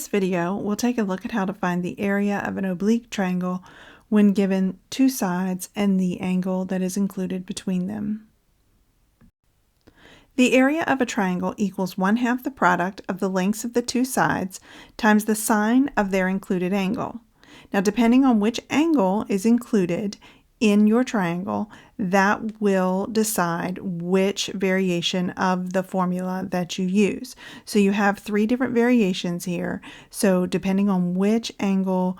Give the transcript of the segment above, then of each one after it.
this video, we'll take a look at how to find the area of an oblique triangle when given two sides and the angle that is included between them. The area of a triangle equals 1/2 the product of the lengths of the two sides times the sine of their included angle. Now, depending on which angle is included in your triangle, that will decide which variation of the formula that you use. So you have three different variations here. So depending on which angle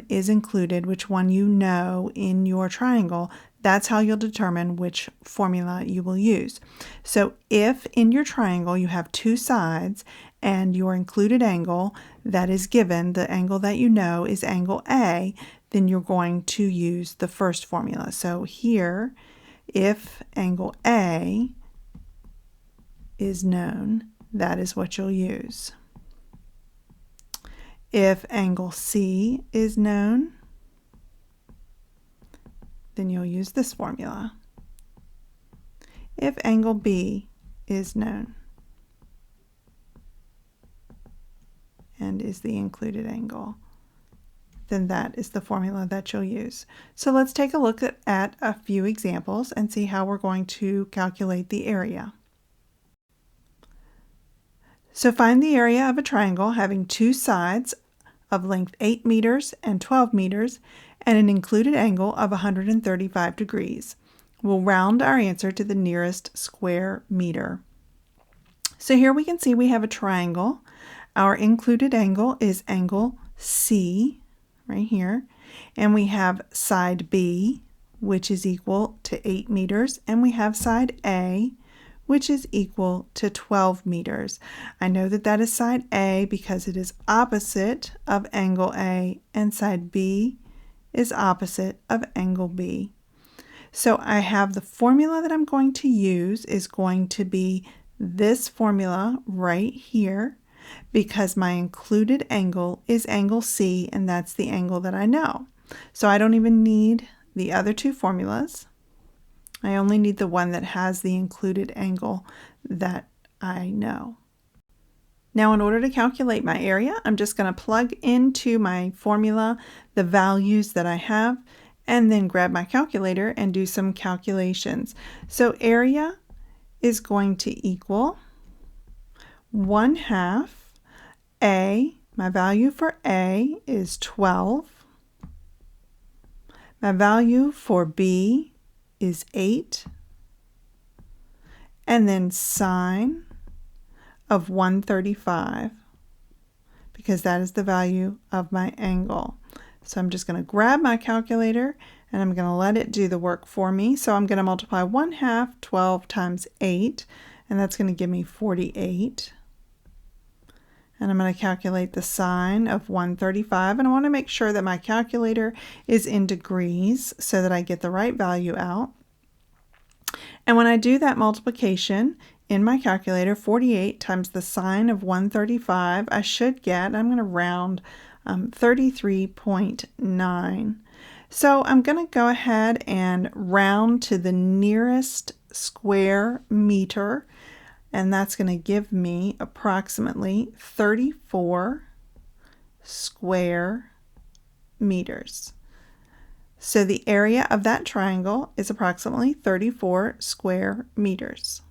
is included, which one you know in your triangle, that's how you'll determine which formula you will use. So if in your triangle you have two sides and your included angle that is given, the angle that you know is angle A, then you're going to use the first formula. So here, if angle A is known, that is what you'll use. If angle C is known, then you'll use this formula. If angle B is known and is the included angle, then that is the formula that you'll use. So let's take a look at a few examples and see how we're going to calculate the area. So find the area of a triangle having two sides of length 8 meters and 12 meters and an included angle of 135 degrees. We'll round our answer to the nearest square meter. So here we can see we have a triangle. Our included angle is angle C, right here, and we have side B, which is equal to 8 meters, and we have side A, which is equal to 12 meters. I know that that is side A because it is opposite of angle A, and side B is opposite of angle B. So I have the formula that I'm going to use is going to be this formula right here, because my included angle is angle C, and that's the angle that I know. So I don't even need the other two formulas. I only need the one that has the included angle that I know. Now, in order to calculate my area, I'm just going to plug into my formula the values that I have and then grab my calculator and do some calculations. So area is going to equal 1/2 A, my value for A is 12. My value for B is 8. And then sine of 135, because that is the value of my angle. So I'm just going to grab my calculator and I'm going to let it do the work for me. So I'm going to multiply 1/2 12 times 8, and that's going to give me 48. And I'm going to calculate the sine of 135, and I want to make sure that my calculator is in degrees so that I get the right value out. And when I do that multiplication in my calculator, 48 times the sine of 135, I should get, I'm going to round, 33.9. So I'm going to go ahead and round to the nearest square meter, and that's going to give me approximately 34 square meters. So the area of that triangle is approximately 34 square meters.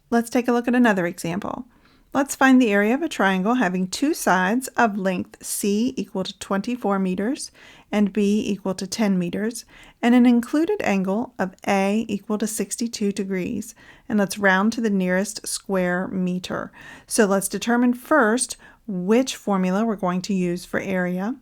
Let's take a look at another example. Let's find the area of a triangle having two sides of length C equal to 24 meters and B equal to 10 meters, and an included angle of A equal to 62 degrees. And let's round to the nearest square meter. So let's determine first which formula we're going to use for area.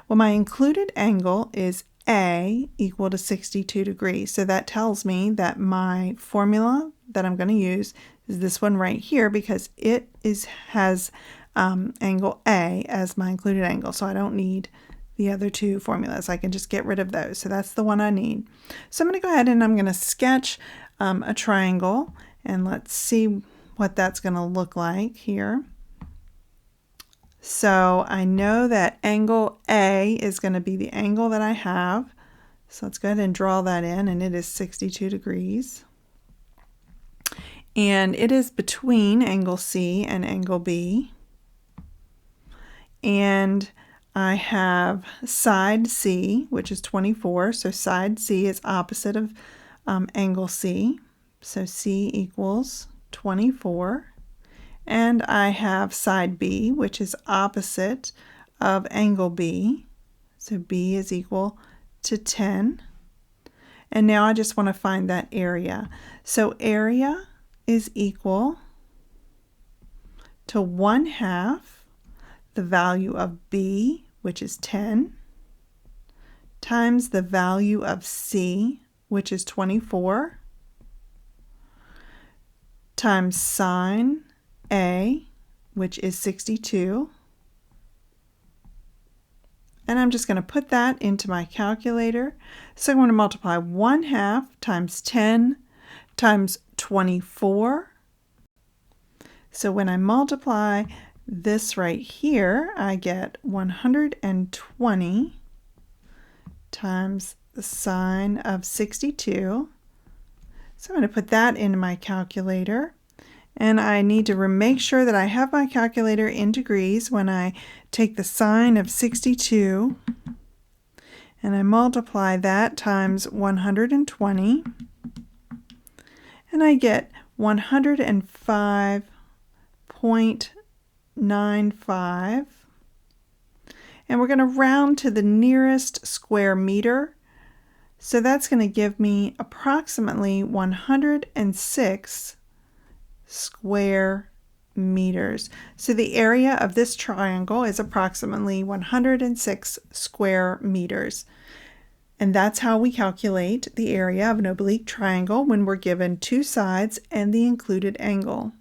Well, my included angle is A equal to 62 degrees. So that tells me that my formula that I'm going to use is this one right here, because it has angle A as my included angle. So I don't need the other two formulas. I can just get rid of those. So that's the one I need. So I'm going to go ahead and I'm going to sketch a triangle, and let's see what that's going to look like here. So I know that angle A is going to be the angle that I have. So let's go ahead and draw that in, and it is 62 degrees. And it is between angle C and angle B. and I have side C, which is 24, so side C is opposite of angle C, so C equals 24. And I have side B, which is opposite of angle B, so B is equal to 10. And now I just want to find that area. So area is equal to 1/2 the value of B, which is 10, times the value of C, which is 24, times sine A, which is 62. And I'm just going to put that into my calculator. So I'm going to multiply 1/2 times 10 times 24. So when I multiply this right here, I get 120 times the sine of 62. So I'm going to put that into my calculator. And I need to make sure that I have my calculator in degrees when I take the sine of 62 and I multiply that times 120, and I get 105.95. And we're going to round to the nearest square meter. So that's going to give me approximately 106 square meters. So the area of this triangle is approximately 106 square meters. And that's how we calculate the area of an oblique triangle when we're given two sides and the included angle.